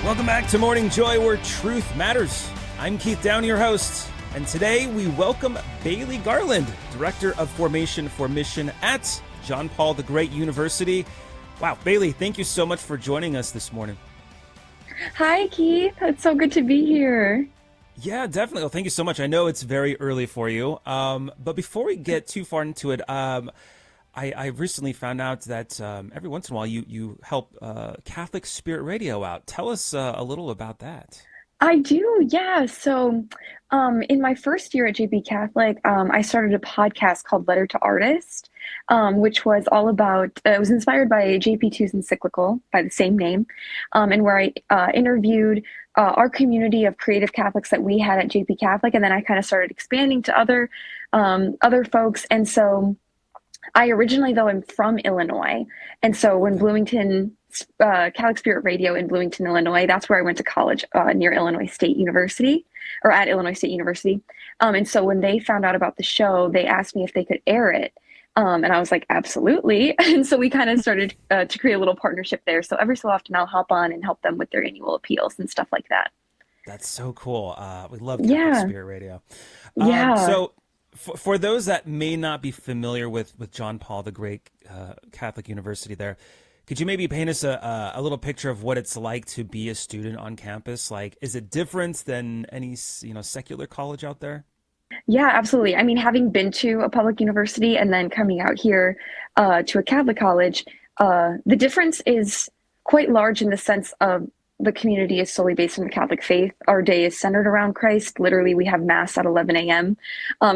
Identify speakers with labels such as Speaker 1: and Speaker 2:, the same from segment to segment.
Speaker 1: Welcome back to Morning Joy, where truth matters. I'm Keith Downey, your host, and today we welcome Bailey Garland, Director of Formation for Mission at John Paul the Great University. Wow, Bailey, thank you so much for joining us this morning.
Speaker 2: Hi, Keith. It's so good to be here.
Speaker 1: Yeah, definitely. Well, thank you so much. I know it's very early for you, but before we get too far into it, I recently found out that every once in a while you help Catholic Spirit Radio out. Tell us a little about that.
Speaker 2: I do, yeah. So, in my first year at JP Catholic, I started a podcast called Letter to Artist, which was all about, it was inspired by JP2's encyclical by the same name, and where I interviewed our community of creative Catholics that we had at JP Catholic, and then I kind of started expanding to other folks. And so I originally, though, am from Illinois. And so when Bloomington, Catholic Spirit Radio in Bloomington, Illinois, that's where I went to college, near Illinois State University, or at Illinois State University. And so when they found out about the show, they asked me if they could air it. And I was like, absolutely. And so we kind of started to create a little partnership there. So every so often I'll hop on and help them with their annual appeals and stuff like that.
Speaker 1: That's so cool. We love Catholic Spirit Radio.
Speaker 2: Yeah.
Speaker 1: So for those that may not be familiar with John Paul the Great Catholic University there, could you maybe paint us a little picture of what it's like to be a student on campus? Like, is it different than any, secular college out there?
Speaker 2: Yeah, absolutely. I mean, having been to a public university and then coming out here to a Catholic college, the difference is quite large in the sense of the community is solely based on the Catholic faith. Our day is centered around Christ. Literally, we have Mass at 11 a.m.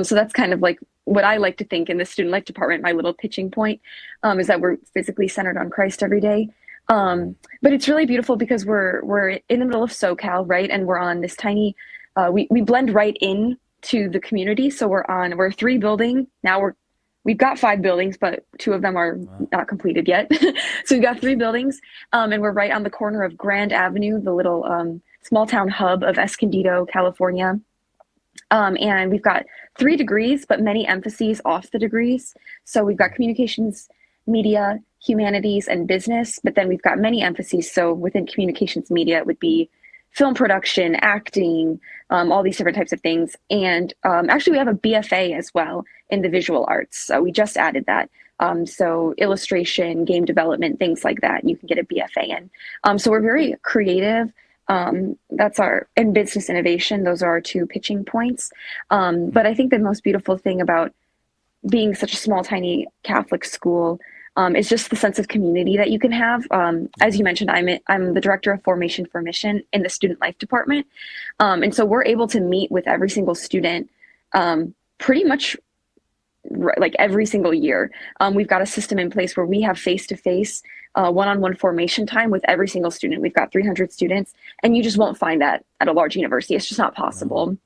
Speaker 2: So that's kind of like what I like to think in the student life department, my little pitching point, is that we're physically centered on Christ every day. But it's really beautiful because we're in the middle of SoCal, right? And we're on this tiny, we blend right in to the community. So we're 3 building. Now we've got 5 buildings, but 2 of them are not completed yet. So we've got 3 buildings, and we're right on the corner of Grand Avenue, the little small town hub of Escondido, California. And we've got 3 degrees, but many emphases off the degrees. So we've got communications, media, humanities, and business, but then we've got many emphases. So within communications media, it would be film production, acting, all these different types of things. And actually, we have a BFA as well in the visual arts. So we just added that. So illustration, game development, things like that, you can get a BFA in. So we're very creative. And business innovation, those are our 2 pitching points. But I think the most beautiful thing about being such a small, tiny Catholic school is just the sense of community that you can have. As you mentioned, I'm the Director of Formation for Mission in the Student Life Department. And so we're able to meet with every single student pretty much like every single year. We've got a system in place where we have face-to-face one-on-one formation time with every single student. We've got 300 students, and you just won't find that at a large university. It's just not possible.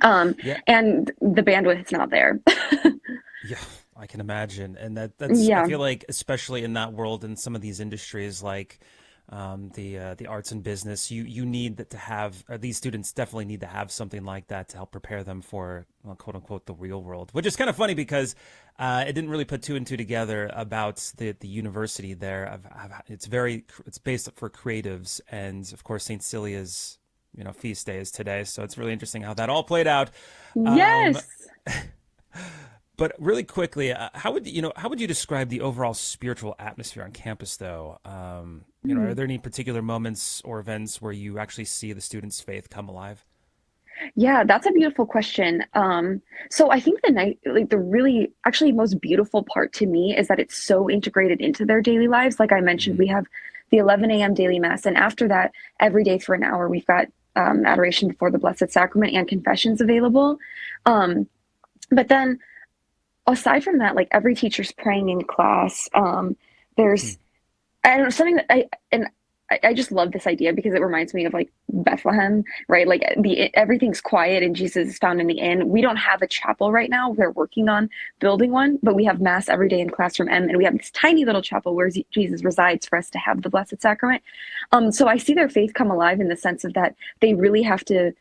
Speaker 2: And the bandwidth is not there.
Speaker 1: Yeah, I can imagine. And that's I feel like, especially in that world, in some of these industries like the arts and business, you need to have, these students definitely need to have something like that to help prepare them for, quote unquote, the real world, which is kind of funny because it didn't really put 2 and 2 together about the university there. It's based for creatives, and of course St. Celia's feast day is today, so it's really interesting how that all played out.
Speaker 2: Yes.
Speaker 1: But really quickly, how would you describe the overall spiritual atmosphere on campus, though? Are there any particular moments or events where you actually see the students' faith come alive?
Speaker 2: Yeah, that's a beautiful question. So I think the really actually most beautiful part to me is that it's so integrated into their daily lives. Like I mentioned, we have the 11 a.m. daily Mass, and after that, every day for an hour, we've got adoration before the Blessed Sacrament and confessions available. But then, aside from that, like every teacher's praying in class. There's, I don't know, something that I just love this idea because it reminds me of like Bethlehem, right? Like everything's quiet and Jesus is found in the inn. We don't have a chapel right now. We're working on building one, but we have Mass every day in classroom M, and we have this tiny little chapel where Jesus resides for us to have the Blessed Sacrament. So I see their faith come alive in the sense of that they really have to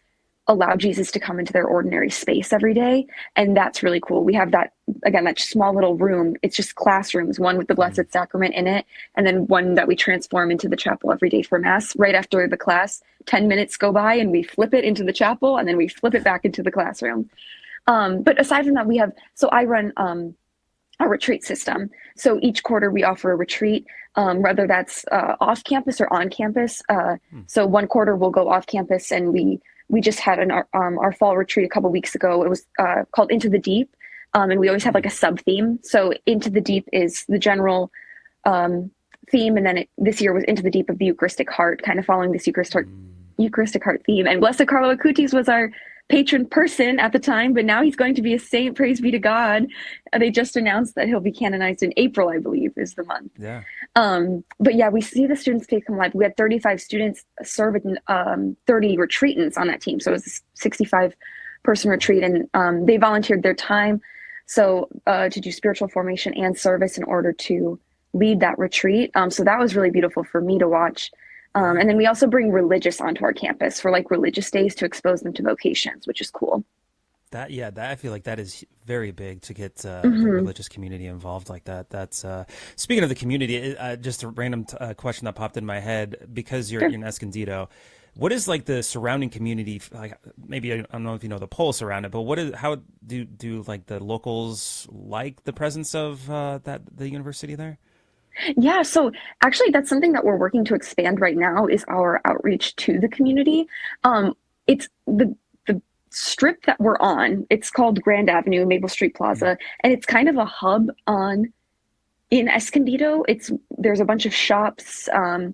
Speaker 2: allow Jesus to come into their ordinary space every day. And that's really cool. We have that, again, that small little room. It's just classrooms, one with the
Speaker 1: Hmm.
Speaker 2: Blessed Sacrament in it, and then one that we transform into the chapel every day for Mass. Right after the class, 10 minutes go by and we flip it into the chapel and then we flip it back into the classroom. But aside from that, so I run a retreat system. So each quarter we offer a retreat, whether that's off campus or on campus. So one quarter we'll go off campus, and we just had our fall retreat a couple weeks ago. It was called Into the Deep, and we always have like a sub theme. So Into the Deep is the general theme, and then this year was Into the Deep of the Eucharistic Heart, kind of following this Eucharistic Heart theme. And Blessed Carlo Acutis was our patron person at the time, but now he's going to be a saint. Praise be to God. They just announced that he'll be canonized in April, I believe, is the month.
Speaker 1: Yeah.
Speaker 2: But yeah, we see the students faith come alive. We had 35 students serve in 30 retreatants on that team. So it was a 65-person retreat, and they volunteered their time to do spiritual formation and service in order to lead that retreat. So that was really beautiful for me to watch. And then we also bring religious onto our campus for like religious days to expose them to vocations, which is cool.
Speaker 1: That I feel like that is very big to get the religious community involved like that. That's speaking of the community, just a random question that popped in my head because you're in Escondido. What is like the surrounding community like? Maybe I don't know if you know the pulse around it, but how do like the locals like the presence of the university there?
Speaker 2: Yeah, so actually that's something that we're working to expand right now is our outreach to the community. It's the strip that we're on. It's called Grand Avenue, Maple Street Plaza, and it's kind of a hub in Escondido. There's a bunch of shops and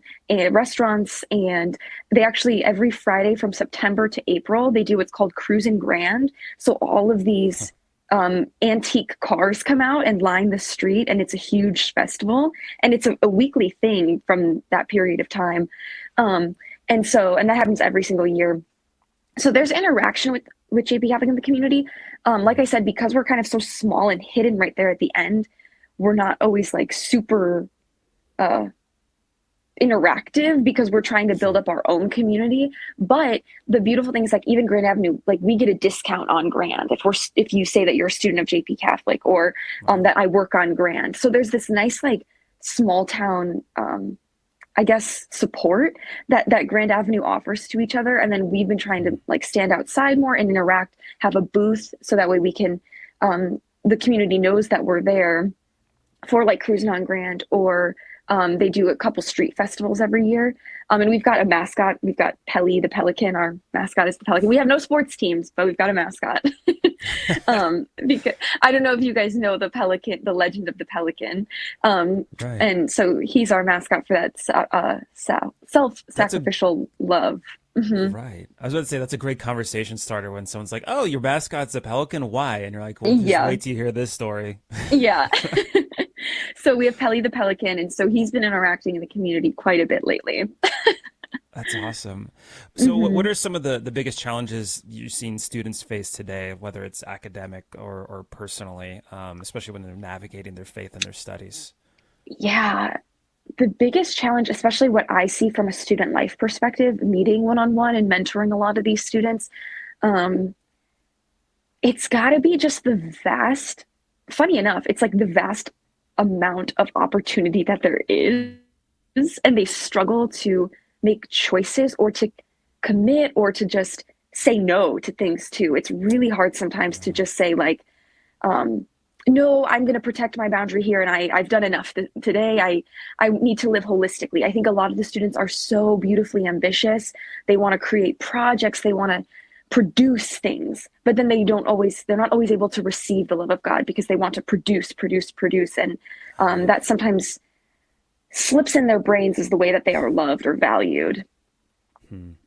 Speaker 2: restaurants, and they actually every Friday from September to April they do what's called Cruisin' Grand. So all of these antique cars come out and line the street, and it's a huge festival, and it's a weekly thing from that period of time. And that happens every single year. So there's interaction with JP Catholic in the community. Like I said, because we're kind of so small and hidden right there at the end, we're not always like super interactive because we're trying to build up our own community. But the beautiful thing is like even Grand Avenue, like we get a discount on Grand if you say that you're a student of JP Catholic or that I work on Grand. So there's this nice like small town I guess support that Grand Avenue offers to each other. And then we've been trying to like stand outside more and interact, have a booth so that way we can the community knows that we're there for like Cruising on Grand, or they do a couple street festivals every year. And we've got a mascot. We've got Pelly the Pelican. Our mascot is the Pelican. We have no sports teams, but we've got a mascot. Because I don't know if you guys know the Pelican, the legend of the Pelican.
Speaker 1: Right.
Speaker 2: And so he's our mascot for that self-sacrificial love. Mm-hmm.
Speaker 1: Right. I was about to say that's a great conversation starter when someone's like, "Oh, your mascot's a pelican. Why?" And you're like, "Well, just wait till you hear this story."
Speaker 2: Yeah. So we have Pelly the Pelican, and so he's been interacting in the community quite a bit lately.
Speaker 1: That's awesome. So what are some of the biggest challenges you've seen students face today, whether it's academic or personally, especially when they're navigating their faith and their studies?
Speaker 2: Yeah. The biggest challenge, especially what I see from a student life perspective, meeting one-on-one and mentoring a lot of these students, it's got to be just funny enough, it's like the vast amount of opportunity that there is, and they struggle to make choices or to commit or to just say no to things too. It's really hard sometimes to just say like, no, I'm going to protect my boundary here, and I've done enough today. I need to live holistically. I think a lot of the students are so beautifully ambitious. They want to create projects. They want to produce things, but then they're not always able to receive the love of God because they want to produce. And that sometimes slips in their brains as the way that they are loved or valued.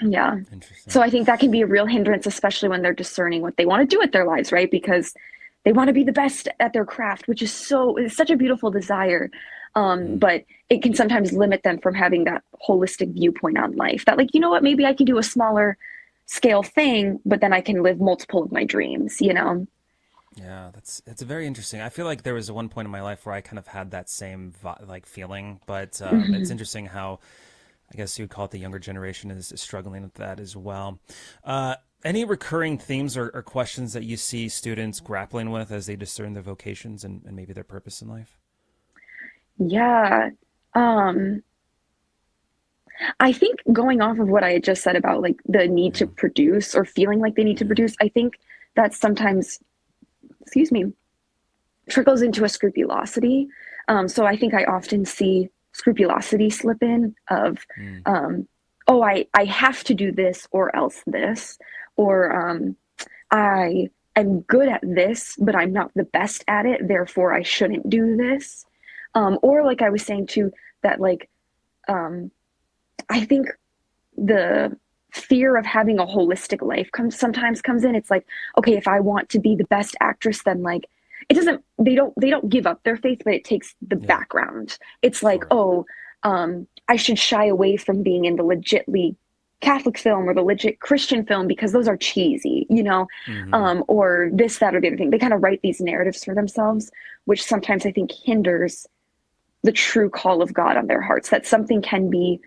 Speaker 2: Yeah.
Speaker 1: Interesting.
Speaker 2: So I think that can be a real hindrance, especially when they're discerning what they want to do with their lives, right? Because they want to be the best at their craft, which is such a beautiful desire. But it can sometimes limit them from having that holistic viewpoint on life that like, you know what, maybe I can do a smaller scale thing, but then I can live multiple of my dreams, you know?
Speaker 1: Yeah, it's very interesting. I feel like there was one point in my life where I kind of had that same like feeling, but it's interesting how I guess you'd call it the younger generation is struggling with that as well. Any recurring themes or questions that you see students grappling with as they discern their vocations and maybe their purpose in life?
Speaker 2: Yeah. Um, I think going off of what I had just said about like the need to
Speaker 1: Yeah.
Speaker 2: produce or feeling like they need to
Speaker 1: Yeah.
Speaker 2: produce, I think that sometimes, excuse me, trickles into a scrupulosity. So I think I often see scrupulosity slip in of,
Speaker 1: Mm.
Speaker 2: oh, I have to do this or else this, or I am good at this, but I'm not the best at it, therefore I shouldn't do this. Or like I was saying too, that like um, I think the fear of having a holistic life sometimes comes in. It's like, okay, if I want to be the best actress, then like it doesn't they don't give up their faith, but it takes the
Speaker 1: Yeah.
Speaker 2: background. It's like,
Speaker 1: Sure.
Speaker 2: oh, I should shy away from being in the legitly Catholic film or the legit Christian film because those are cheesy,
Speaker 1: Hmm.
Speaker 2: or this, that, or the other thing. They kind of write these narratives for themselves, which sometimes I think hinders the true call of God on their hearts, that something can be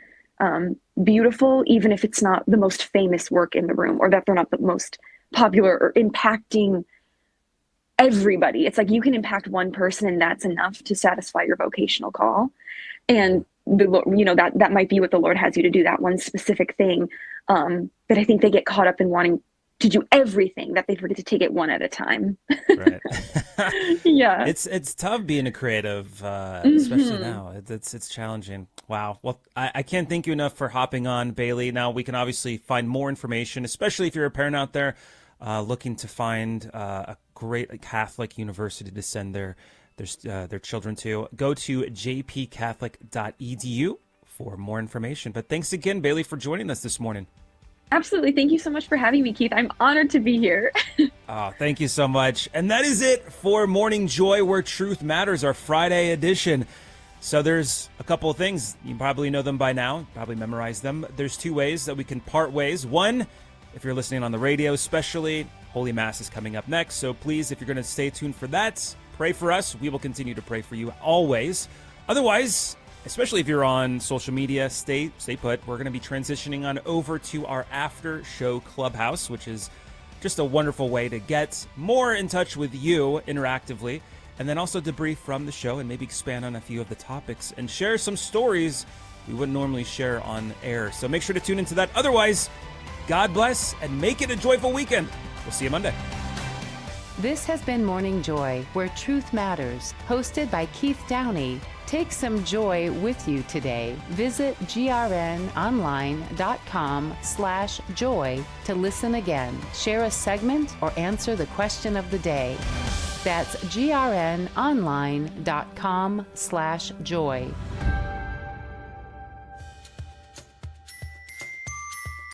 Speaker 2: beautiful, even if it's not the most famous work in the room or that they're not the most popular or impacting everybody. It's like you can impact one person and that's enough to satisfy your vocational call.
Speaker 1: Yeah.
Speaker 2: And that might be what the Lord has you to do, that one specific thing. But I think they get caught up in wanting to do everything that they forget to take it one at a time.
Speaker 1: Right.
Speaker 2: Yeah.
Speaker 1: It's tough being a creative, especially
Speaker 2: Hmm.
Speaker 1: now. It's challenging. Wow. Well, I can't thank you enough for hopping on, Bailey. Now we can obviously find more information, especially if you're a parent out there looking to find a great Catholic university to send their children to. Go to jpcatholic.edu for more information. But thanks again, Bailey, for joining us this morning.
Speaker 2: Absolutely. Thank you so much for having me, Keith. I'm honored to be here.
Speaker 1: Oh, thank you so much. And that is it for Morning Joy, where truth matters, our Friday edition. So there's a couple of things. You probably know them by now, probably memorize them. There's two ways that we can part ways. One, if you're listening on the radio, especially, Holy Mass is coming up next. So please, if you're going to stay tuned for that, pray for us. We will continue to pray for you always. Otherwise, especially if you're on social media, stay put. We're going to be transitioning on over to our after show clubhouse, which is just a wonderful way to get more in touch with you interactively, and then also debrief from the show and maybe expand on a few of the topics and share some stories we wouldn't normally share on air. So make sure to tune into that. Otherwise, God bless and make it a joyful weekend. We'll see you Monday.
Speaker 3: This has been Morning Joy, where truth matters, hosted by Keith Downey. Take some joy with you today. Visit grnonline.com/joy to listen again, share a segment, or answer the question of the day. That's grnonline.com/joy.